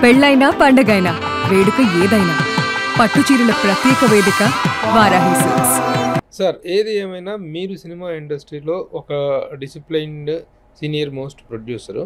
పెళ్ళైనా పండగైనా వేడుక ఏదైనా పట్టుచీరల ప్రత్యేక వేదిక వారాహి సిల్క్స్. సార్, ఏది ఏమైనా మీరు సినిమా ఇండస్ట్రీలో ఒక డిసిప్లైన్డ్ సీనియర్ మోస్ట్ ప్రొడ్యూసరు.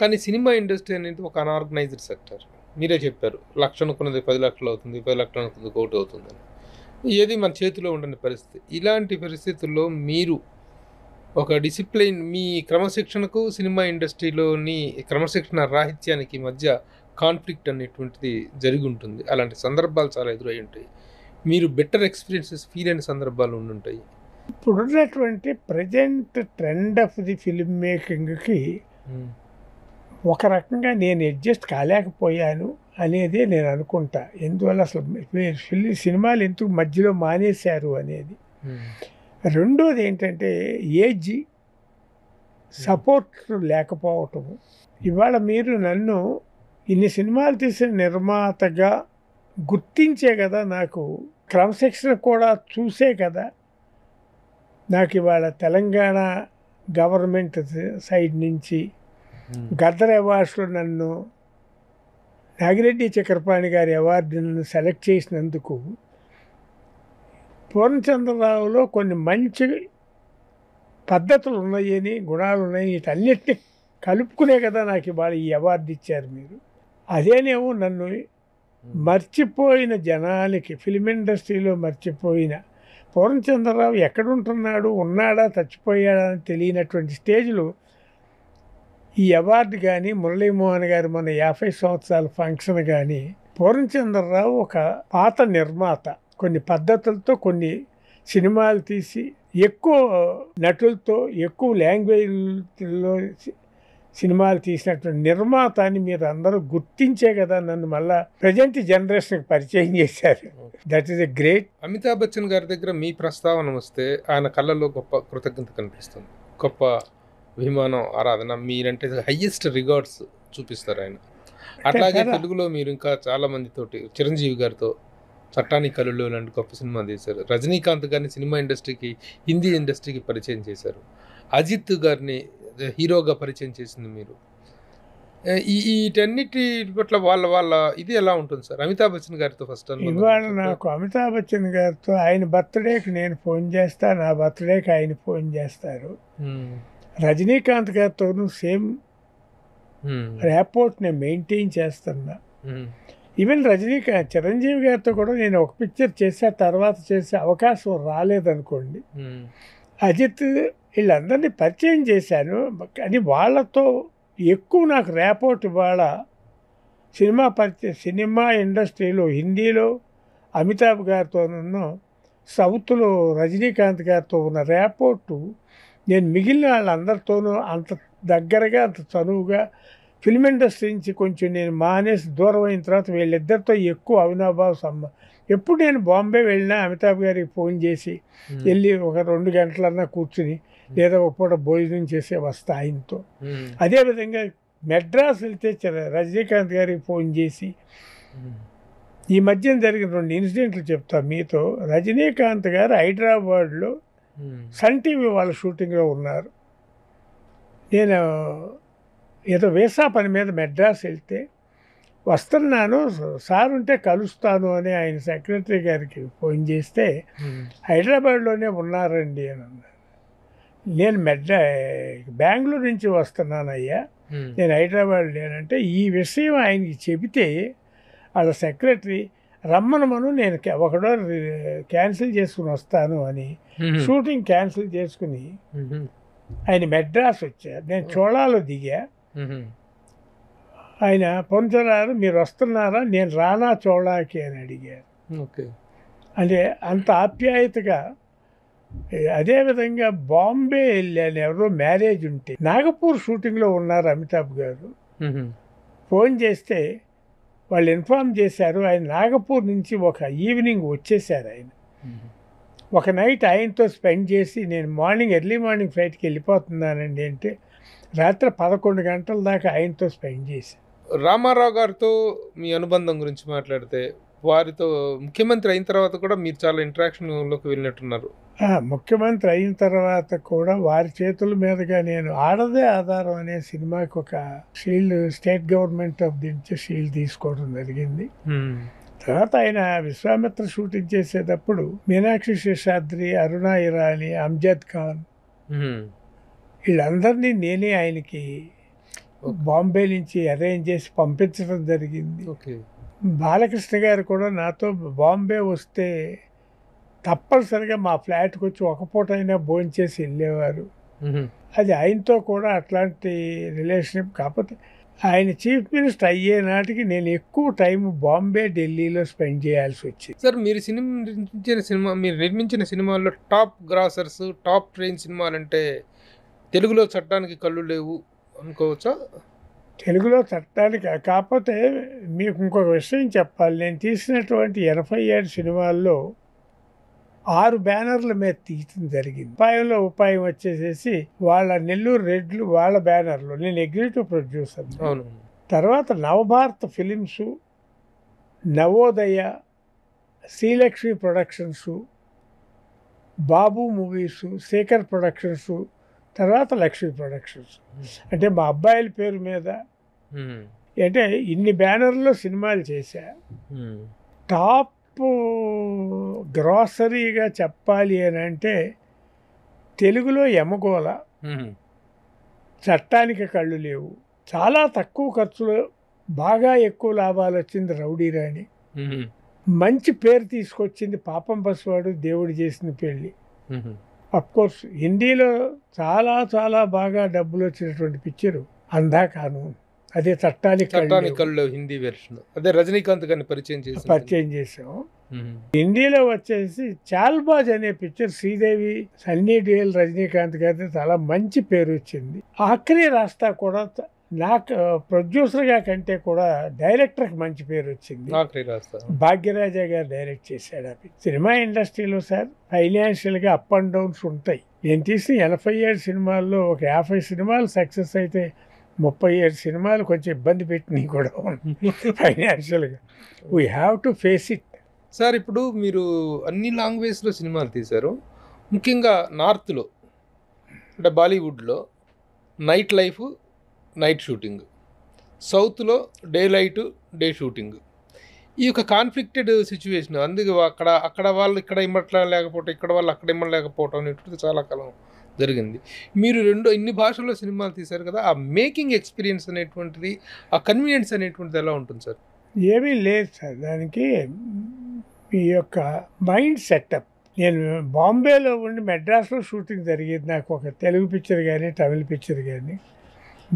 కానీ సినిమా ఇండస్ట్రీ అనేది ఒక అన్ఆర్గనైజ్డ్ సెక్టర్. మీరే చెప్పారు, లక్ష అనుకున్నది 10 లక్షలు అవుతుంది, 10 లక్షలు అనుకున్నది 1 కోటి అవుతుందని. ఏది మన చేతిలో ఉండని పరిస్థితి. ఇలాంటి పరిస్థితుల్లో మీరు ఒక డిసిప్లైన్, మీ క్రమశిక్షణకు సినిమా ఇండస్ట్రీలోని క్రమశిక్షణ రాహిత్యానికి మధ్య కాన్ఫ్లిక్ట్ అనేటువంటిది జరిగి ఉంటుంది. అలాంటి సందర్భాలు చాలా ఎదురై ఉంటాయి. మీరు బెటర్ ఎక్స్పీరియన్సెస్ ఫీల్ అయిన సందర్భాలు ఉండుంటాయి. ఇప్పుడున్నటువంటి present trend of the film మేకింగ్కి ఒక రకంగా నేను అడ్జస్ట్ కాలేకపోయాను అనేదే నేను అనుకుంటా. ఎందువల్ల అసలు సినిమాలు ఎందుకు మధ్యలో మానేశారు అనేది. రెండోది ఏంటంటే ఏజ్ సపోర్ట్ లేకపోవటము. ఇవాళ మీరు నన్ను ఇన్ని సినిమాలు తీసిన నిర్మాతగా గుర్తించే కదా, నాకు క్రమశిక్షణ కూడా చూసే కదా నాకు ఇవాళ తెలంగాణ గవర్నమెంట్ సైడ్ నుంచి గద్దర్ అవార్డ్స్లో నన్ను నాగిరెడ్డి చక్రపాణి గారి అవార్డు నన్ను సెలెక్ట్ చేసినందుకు పూర్ణచంద్రరావులో కొన్ని మంచి పద్ధతులు ఉన్నాయని, గుణాలు ఉన్నాయని, వీటన్నిటిని కలుపుకునే కదా నాకు ఇవాళ ఈ అవార్డు ఇచ్చారు మీరు. అదేనేమో నన్ను మర్చిపోయిన జనాలకి, ఫిలిం ఇండస్ట్రీలో మర్చిపోయిన పూర్ణచంద్రరావు ఎక్కడుంటున్నాడు, ఉన్నాడా, చచ్చిపోయాడా అని తెలియనటువంటి స్టేజ్లో ఈ అవార్డు కానీ, మురళీమోహన్ గారు మన 50 సంవత్సరాల ఫంక్షన్ కానీ, పూర్ణచంద్రరావు ఒక పాత నిర్మాత, కొన్ని పద్ధతులతో కొన్ని సినిమాలు తీసి ఎక్కువ నటులతో ఎక్కువ లాంగ్వేజ్లో సినిమాలు తీసినటువంటి నిర్మాత అని మీరు అందరూ గుర్తించే కదా నన్ను మళ్ళా ప్రజెంట్ జనరేషన్కి పరిచయం చేశారు. That is a great. Amitabh Bachchan గారి దగ్గర మీ ప్రస్తావన వస్తే ఆయన కళ్ళల్లో గొప్ప కృతజ్ఞత కనిపిస్తుంది, గొప్ప అభిమానం, ఆరాధన. మీరంటే హయ్యెస్ట్ రిగార్డ్స్ చూపిస్తారు ఆయన. అట్లాగే తెలుగులో మీరు ఇంకా చాలా మందితోటి, చిరంజీవి గారితో చట్టానికి కలులో లాంటి గొప్ప సినిమా తీశారు. రజనీకాంత్ గారిని సినిమా ఇండస్ట్రీకి, హిందీ ఇండస్ట్రీకి పరిచయం చేశారు. అజిత్ గారిని హీరోగా పరిచయం చేసింది మీరు. వీటన్నిటి పట్ల వాళ్ళ ఇది ఎలా ఉంటుంది సార్? అమితాబ్ బచ్చన్ గారితో ఫస్ట్ ఇవాళ నాకు అమితాబ్ బచ్చన్ గారితో ఆయన బర్త్డేకి నేను ఫోన్ చేస్తా, నా బర్త్డేకి ఆయన ఫోన్ చేస్తారు. రజనీకాంత్ గారితోనూ సేమ్ ర్యాపోర్ట్ నేను మెయింటైన్ చేస్తున్నా. ఈవెన్ చిరంజీవి గారితో కూడా నేను ఒక పిక్చర్ చేసే తర్వాత చేసే అవకాశం రాలేదనుకోండి. అజిత్ వీళ్ళందరినీ పరిచయం చేశాను, కానీ వాళ్ళతో ఎక్కువ నాకు ర్యాపోర్ట్ ఇవాళ సినిమా ఇండస్ట్రీలో హిందీలో అమితాబ్ గారితోనూ, సౌత్లో రజనీకాంత్ గారితో ఉన్న ర్యాపోర్టు నేను మిగిలిన వాళ్ళందరితోనూ అంత దగ్గరగా, అంత చనువుగా, ఫిల్మ్ ఇండస్ట్రీ నుంచి కొంచెం నేను మానేసి దూరం అయిన తర్వాత వీళ్ళిద్దరితో ఎక్కువ అవినాభావ ఎప్పుడు నేను బాంబే వెళ్ళినా అమితాబ్ గారికి ఫోన్ చేసి వెళ్ళి ఒక 2 గంటలన్నా కూర్చుని లేదా ఒక పూట భోజనం చేసే వస్తా ఆయనతో. అదేవిధంగా మెడ్రాస్ వెళ్తే రజనీకాంత్ గారికి ఫోన్ చేసి, ఈ మధ్యన జరిగిన 2 ఇన్సిడెంట్లు చెప్తా మీతో. రజనీకాంత్ గారు హైదరాబాద్లో సన్ టీవీ వాళ్ళ షూటింగ్లో ఉన్నారు. నేను ఏదో వీసా పని మీద మెడ్రాస్ వెళ్తే వస్తున్నాను సార్ ఉంటే కలుస్తాను అని ఆయన సెక్రటరీ గారికి ఫోన్ చేస్తే హైదరాబాద్లోనే ఉన్నారండి అని అన్నారు. నేను బెంగళూరు నుంచి వస్తున్నానయ్యా, నేను హైదరాబాద్ లేనంటే ఈ విషయం ఆయనకి చెబితే వాళ్ళ సెక్రటరీ రమ్మనమను, నేను ఒకడో క్యాన్సిల్ చేసుకుని వస్తాను అని షూటింగ్ క్యాన్సిల్ చేసుకుని ఆయన మెడ్రాస్ వచ్చారు. నేను చోళాలో దిగా. ఆయన పొందుతున్నారు, మీరు వస్తున్నారా, నేను రానా చోళాకి అని అడిగారు. అంటే అంత ఆప్యాయతగా. అదేవిధంగా బాంబే వెళ్ళాను, ఎవరో మ్యారేజ్ ఉంటే, నాగపూర్ షూటింగ్లో ఉన్నారు అమితాబ్ గారు. ఫోన్ చేస్తే వాళ్ళు ఇన్ఫార్మ్ చేశారు ఆయన నాగపూర్ నుంచి ఒక ఈవినింగ్ వచ్చేసారు. ఆయన ఒక నైట్ ఆయనతో స్పెండ్ చేసి నేను ఎర్లీ మార్నింగ్ ఫ్లైట్కి వెళ్ళిపోతున్నానండి అంటే రాత్రి 11 గంటల దాకా ఆయనతో స్పెండ్ చేశాను. రామారావు గారితో మీ అనుబంధం గురించి మాట్లాడితే, వారితో ముఖ్యమంత్రి అయిన తర్వాత కూడా మీరు చాలా ఇంటరాక్షన్లోకి వెళ్ళినట్టున్నారు. ముఖ్యమంత్రి అయిన తర్వాత కూడా వారి చేతుల మీదుగా నేను ఆడదే ఆధారం అనే సినిమాకి ఒక shield, state government of the నుంచి షీల్డ్ తీసుకోవడం జరిగింది. తర్వాత ఆయన విశ్వామిత్ర షూటింగ్ చేసేటప్పుడు మీనాక్షి శేషాద్రి, అరుణ ఇరానీ, అమ్జద్ ఖాన్ వీళ్ళందరినీ నేనే ఆయనకి బాంబే నుంచి అరేంజ్ చేసి పంపించడం జరిగింది. బాలకృష్ణ గారు కూడా నాతో బాంబే వస్తే తప్పనిసరిగా మా ఫ్లాట్కి వచ్చి ఒక పూట అయినా భోంచేసి వెళ్ళేవారు. అది ఆయనతో కూడా అట్లాంటి రిలేషన్షిప్. కాకపోతే ఆయన చీఫ్ మినిస్టర్ అయ్యే నాటికి నేను ఎక్కువ టైం బాంబే, ఢిల్లీలో స్పెండ్ చేయాల్సి వచ్చింది. సార్, మీరు నిర్మించిన సినిమాల్లో టాప్ గ్రాసర్స్, టాప్ ట్రైన్ సినిమాలు అంటే తెలుగులో చట్టానికి కళ్ళు లేవు అనుకోవచ్చా? తెలుగులో చట్టానికి. కాకపోతే మీకు ఇంకొక విషయం చెప్పాలి. నేను తీసినటువంటి 87 సినిమాల్లో 6 బ్యానర్ల మీద తీయటం జరిగింది. ఉపాయం వచ్చేసేసి వాళ్ళ నెల్లూరు రెడ్లు వాళ్ళ బ్యానర్లో నేను ఎగ్జిక్యూటివ్ ప్రొడ్యూసర్. తర్వాత నవభారత ఫిలిమ్స్, నవోదయ, శ్రీలక్ష్మి ప్రొడక్షన్స్, బాబు మూవీస్, శేఖర్ ప్రొడక్షన్స్, తర్వాత లక్ష్మీ ప్రొడక్షన్స్. అంటే మా అబ్బాయిల పేరు మీద అంటే ఇన్ని బ్యానర్లో సినిమాలు చేశా. టాప్ గ్రాసరీగా చెప్పాలి అని అంటే తెలుగులో యమగోళ, చట్టానికి కళ్ళు లేవు, చాలా తక్కువ ఖర్చులో బాగా ఎక్కువ లాభాలు వచ్చింది రౌడీ రాణి, మంచి పేరు తీసుకొచ్చింది పాపం పసివాడు, దేవుడు చేసిన పెళ్ళి. అఫ్కోర్స్ హిందీలో చాలా చాలా బాగా డబ్బులు వచ్చినటువంటి పిక్చరు అందా కానూన్, అదే చట్టానికి కళ్ళు హిందీ వెర్షన్. అదే రజనీకాంత్ గారిని పరిచయం చేసాం. హిందీలో వచ్చేసి చాల్బాజ్ అనే పిక్చర్ శ్రీదేవి, సన్నీ డియోల్, రజనీకాంత్ గారి చాలా మంచి పేరు వచ్చింది. ఆఖరి రాస్తా కూడా నాకు ప్రొడ్యూసర్గా కంటే కూడా డైరెక్టర్కి మంచి పేరు వచ్చింది. భాగ్యరాజా గారు డైరెక్ట్ చేశాడు. అది సినిమా ఇండస్ట్రీలో సార్ ఫైనాన్షియల్గా అప్ అండ్ డౌన్స్ ఉంటాయి. నేను తీసిన 87 సినిమాల్లో ఒక 50 సినిమాలు సక్సెస్ అయితే 37 సినిమాలు కొంచెం ఇబ్బంది పెట్టినవి కూడా ఫైనాన్షియల్గా. We have to face it. Sir, ఇప్పుడు మీరు అన్ని లాంగ్వేజ్లో సినిమాలు తీశారు. ముఖ్యంగా నార్త్లో అంటే బాలీవుడ్లో నైట్ లైఫ్, నైట్ షూటింగ్, సౌత్లో డే లైట్, డే షూటింగ్. ఈ యొక్క కాన్ఫ్లిక్టెడ్ సిచ్యువేషన్, అందుకే అక్కడ వాళ్ళు ఇక్కడ ఇమ్మట్లేకపోవటం, ఇక్కడ వాళ్ళు అక్కడ ఇమ్మలేకపోవటం అనేటువంటిది చాలా కాలం జరిగింది. మీరు ఇన్ని భాషల్లో సినిమాలు తీశారు కదా, ఆ మేకింగ్ ఎక్స్పీరియన్స్ అనేటువంటిది, ఆ కన్వీనియన్స్ అనేటువంటిది ఎలా ఉంటుంది సార్? ఏమీ లేదు సార్ దానికి. ఈ యొక్క మైండ్ సెటప్. నేను బాంబేలో ఉండి మెడ్రాస్లో షూటింగ్ జరిగేది. నాకు ఒక తెలుగు పిక్చర్ కానీ తమిళ పిక్చర్ కానీ.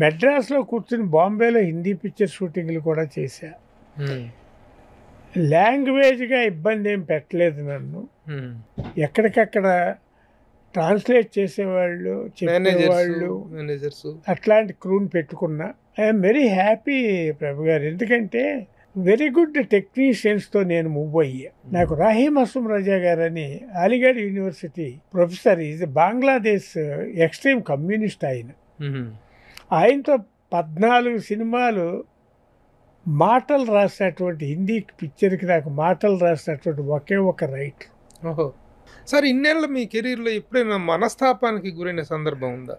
మెడ్రాస్లో కూర్చుని బాంబేలో హిందీ పిక్చర్ షూటింగ్లు కూడా చేశా. లాంగ్వేజ్గా ఇబ్బంది ఏం పెట్టలేదు నన్ను. ఎక్కడికక్కడ ట్రాన్స్లేట్ చేసేవాళ్ళు, చెప్పేవాళ్ళు, అట్లాంటి క్రూని పెట్టుకున్నా. ఐఎమ్ వెరీ హ్యాపీ ప్రభు గారు. ఎందుకంటే వెరీ గుడ్ టెక్నీషియన్స్తో నేను మూవ్ అయ్యా. నాకు రాహీమ్ అస్మ్ రజా గారని Aligarh university professor, is Bangladesh extreme communist ఆయన. ఆయనతో 14 సినిమాలు మాటలు రాసినటువంటి హిందీ పిక్చర్కి నాకు మాటలు రాసినటువంటి ఒకే ఒక రైటర్. ఓహో సార్, ఇన్నేళ్ళ మీ కెరీర్లో ఎప్పుడైనా మనస్తాపానికి గురైన సందర్భం ఉందా?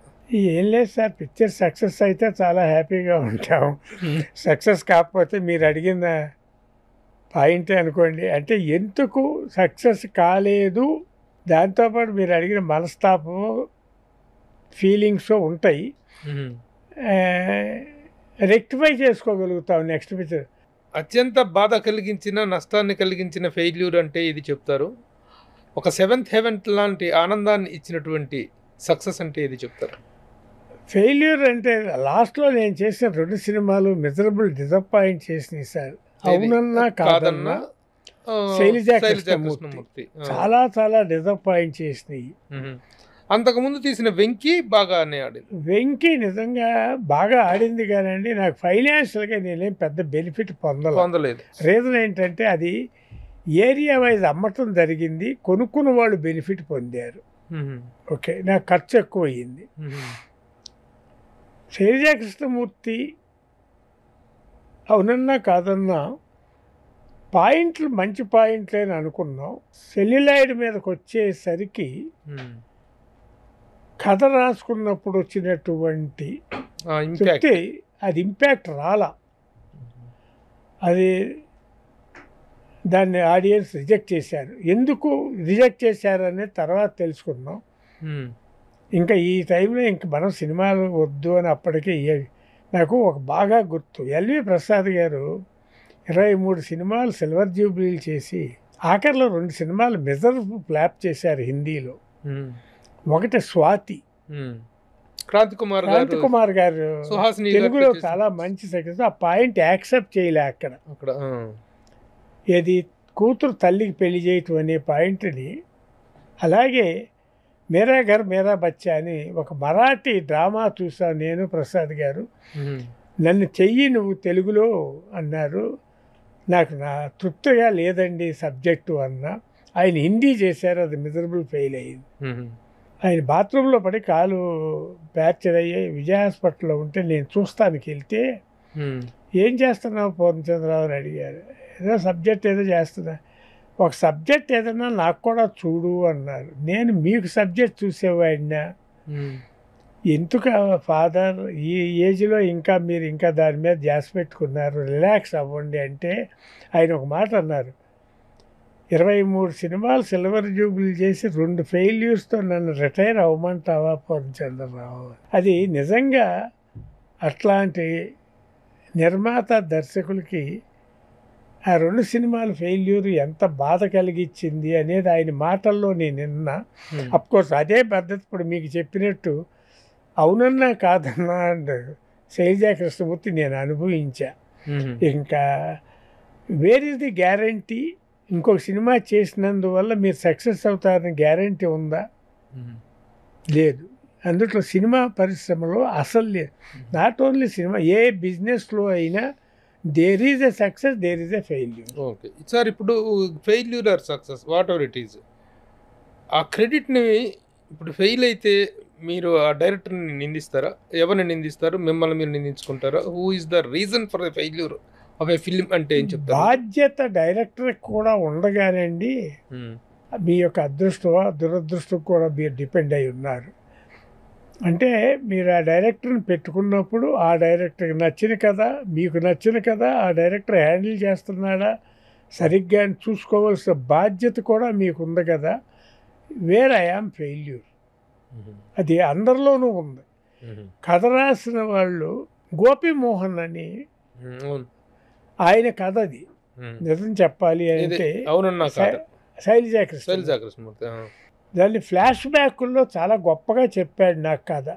ఏం లేదు సార్. పిక్చర్ సక్సెస్ అయితే చాలా హ్యాపీగా ఉంటాం. సక్సెస్ కాకపోతే మీరు అడిగిన పాయింటే అనుకోండి. అంటే ఎందుకు సక్సెస్ కాలేదు, దాంతోపాటు మీరు అడిగిన మనస్తాపం, ఫీలింగ్స్ ఉంటాయి. రెక్టిఫై చేసుకోగలుగుతాం నెక్స్ట్ పిక్చర్. అత్యంత బాధ కలిగించిన, నష్టాన్ని కలిగించిన ఫెయిల్యూర్ అంటే ఇది చెప్తారు. ఒక 7th హెవెన్ లాంటి ఆనందాన్ని ఇచ్చినటువంటి సక్సెస్ అంటే ఇది చెప్తారు. ఫెయిల్యూర్ అంటే లాస్ట్లో నేను చేసిన 2 సినిమాలు మిజరబుల్ డిసప్పాయింట్ చేసినాయి సార్. అవునన్నా కాదన్నా, శైలజా కృష్ణమూర్తి చాలా చాలా డిసప్పాయింట్ చేసినాయి. అంతకుముందు తీసిన వెంకీ బాగానే ఆడింది. వెంకీ నిజంగా బాగా ఆడింది కానండి, నాకు ఫైనాన్షియల్గా నేనేం పెద్ద బెనిఫిట్ పొందలేదు. రీజన్ ఏంటంటే అది ఏరియా వైజ్ అమ్మటం జరిగింది, కొనుక్కున్న వాళ్ళు బెనిఫిట్ పొందారు. ఓకే, నాకు ఖర్చు ఎక్కువ అయ్యింది. శైలజా కృష్ణమూర్తి అవునన్నా కాదన్నా పాయింట్లు మంచి పాయింట్లే అని అనుకున్నాం. సెల్యులాయిడ్ మీదకి వచ్చేసరికి కథ రాసుకున్నప్పుడు వచ్చినటువంటి ఇంపాక్ట్ అది ఇంపాక్ట్ రాలా. అది దాన్ని ఆడియన్స్ రిజెక్ట్ చేశారు. ఎందుకు రిజెక్ట్ చేశారు అనేది తర్వాత తెలుసుకున్నాం. ఇంకా ఈ టైంలో ఇంక మనం సినిమాలు వద్దు అని అప్పటికే నాకు ఒక బాగా గుర్తు, ఎల్వి ప్రసాద్ గారు 23 సినిమాలు సిల్వర్ జూబ్లీలు చేసి ఆఖరిలో 2 సినిమాలు మెజరబుల్ ఫ్లాప్ చేశారు హిందీలో. ఒకటి స్వాతి, క్రాంతి కుమార్ గారు తెలుగులో చాలా మంచి సక్సెస్. ఆ పాయింట్ యాక్సెప్ట్ చేయలే అక్కడ. ఏది కూతురు తల్లికి పెళ్లి చేయటం అనే పాయింట్ని. అలాగే మేరా ఘర్ మేరా బచ్చా అని ఒక మరాఠీ డ్రామా చూసాను నేను, ప్రసాద్ గారు. నన్ను చెయ్యి నువ్వు తెలుగులో అన్నారు. నాకు తృప్తిగా లేదండి సబ్జెక్టు అన్నా. ఆయన హిందీ చేశారు, అది మిజరబుల్ ఫెయిల్ అయ్యింది. ఆయన బాత్రూంలో పడి కాలు ఫ్రాక్చర్ అయ్యి విజయ హాస్పిటల్లో ఉంటే నేను చూస్తానికి వెళ్తే, ఏం చేస్తున్నావు పూర్ణచంద్రరావు అని అడిగారు. ఏదో సబ్జెక్ట్ ఏదో చేస్తున్నా. ఒక సబ్జెక్ట్ ఏదన్నా నాకు కూడా చూడు అన్నారు. నేను మీకు సబ్జెక్ట్ చూసేవాడినా, ఎందుకు ఫాదర్ ఈ ఏజ్లో ఇంకా మీరు ఇంకా దాని మీద ధ్యాస పెట్టుకున్నారు, రిలాక్స్ అవ్వండి అంటే ఆయన ఒక మాట అన్నారు. 23 సినిమాలు సిల్వర్ జూబ్లీ చేసి 2 ఫెయిల్యూర్స్తో నన్ను రిటైర్ అవ్వమంటావా పూర్ణచంద్రరావు. అది నిజంగా అట్లాంటి నిర్మాత దర్శకులకి ఆ 2 సినిమాల ఫెయిల్యూర్ ఎంత బాధ కలిగించింది అనేది ఆయన మాటల్లో నేను విన్నా. అఫ్కోర్స్ అదే పద్ధతి ఇప్పుడు మీకు చెప్పినట్టు అవునన్నా కాదన్నా అండ్ శైలజా కృష్ణమూర్తి నేను అనుభవించా. ఇంకా వేర్ ఇస్ ది గ్యారంటీ? ఇంకొక సినిమా చేసినందువల్ల మీరు సక్సెస్ అవుతారని గ్యారంటీ ఉందా? లేదు. అందుట్లో సినిమా పరిశ్రమలో అసలు లేదు. నాట్ ఓన్లీ సినిమా, ఏ బిజినెస్లో అయినా there is a success, there is a failure. Okay sir, ఇప్పుడు failure or success whatever it is, ఆ క్రెడిట్ని ఇప్పుడు ఫెయిల్ అయితే మీరు ఆ డైరెక్టర్ని నిందిస్తారా? ఎవరిని నిందిస్తారు? మిమ్మల్ని మీరు నిందించుకుంటారా? Who is the reason for the failure of a film అంటే ఏం చెప్తారు? బాధ్యత డైరెక్టర్ కూడా ఉండగానండి మీ యొక్క అదృష్టం దురదృష్టం కూడా మీరు డిపెండ్ అయి ఉన్నారు. అంటే మీరు ఆ డైరెక్టర్ని పెట్టుకున్నప్పుడు ఆ డైరెక్టర్కి నచ్చిన కదా, మీకు నచ్చిన కదా, ఆ డైరెక్టర్ హ్యాండిల్ చేస్తున్నాడా సరిగ్గా చూసుకోవాల్సిన బాధ్యత కూడా మీకు ఉంది కదా. వేర్ ఐ యామ్ ఫెయిల్యూర్, అది అందరిలోనూ ఉంది. కథ రాసిన వాళ్ళు గోపీమోహన్ అని ఆయన కథ, అది నిజం చెప్పాలి అంటే శైలజా కృష్ణమూర్తి దాన్ని ఫ్లాష్ బ్యాక్ల్లో చాలా గొప్పగా చెప్పాడు నాకు కథ.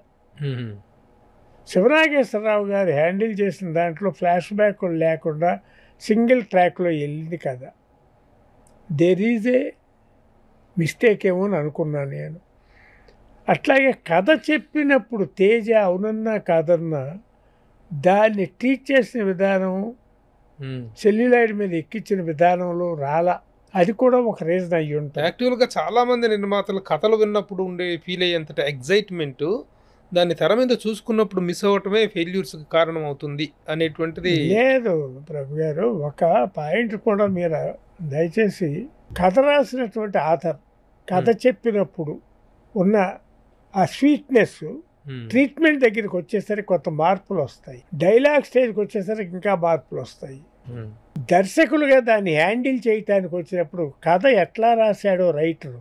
శివనాగేశ్వరరావు గారు హ్యాండిల్ చేసిన దాంట్లో ఫ్లాష్ బ్యాక్లు లేకుండా సింగిల్ ట్రాక్లో వెళ్ళింది కథ. దేర్ ఈజ్ ఏ మిస్టేక్ ఏమో అని అనుకున్నాను నేను. అట్లాగే కథ చెప్పినప్పుడు తేజ అవునన్నా కాదన్నా దాన్ని ట్రీట్ చేసిన విధానం, సెల్యులాయిడ్ మీద ఎక్కించిన విధానంలో రాలా. అది కూడా ఒక రీజన్ అయ్యి ఉంటుంది. యాక్చువల్గా చాలామంది నిర్మాతలు కథలు విన్నప్పుడు ఉండే ఫీల్ అయ్యేంతటి ఎగ్జైట్మెంట్ దాన్ని తెర మీద చూసుకున్నప్పుడు మిస్ అవ్వటమే ఫెయిల్యూర్స్కి కారణం అవుతుంది అనేటువంటిది లేదు ప్రభు గారు. ఒక పాయింట్ కూడా మీరు దయచేసి, కథ రాసినటువంటి ఆథర్ కథ చెప్పినప్పుడు ఉన్న ఆ స్వీట్నెస్ ట్రీట్మెంట్ దగ్గరికి వచ్చేసరికి కొంత మార్పులు వస్తాయి, డైలాగ్ స్టేజ్కి వచ్చేసరికి ఇంకా మార్పులు వస్తాయి. దర్శకులుగా దాన్ని హ్యాండిల్ చేయటానికి వచ్చినప్పుడు కథ ఎట్లా రాశాడో రైటరు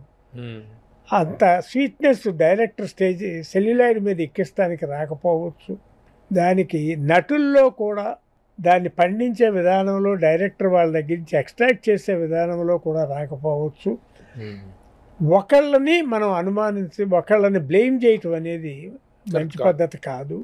అంత స్వీట్నెస్ డైరెక్టర్ స్టేజ్ సెల్యులాయిడ్ మీద ఎక్కిస్తానికి రాకపోవచ్చు. దానికి నటుల్లో కూడా దాన్ని పండించే విధానంలో డైరెక్టర్ వాళ్ళ దగ్గర నుంచి ఎక్స్ట్రాక్ట్ చేసే విధానంలో కూడా రాకపోవచ్చు. ఒకళ్ళని మనం అనుమానించి ఒకళ్ళని బ్లేమ్ చేయటం అనేది మంచి పద్ధతి కాదు.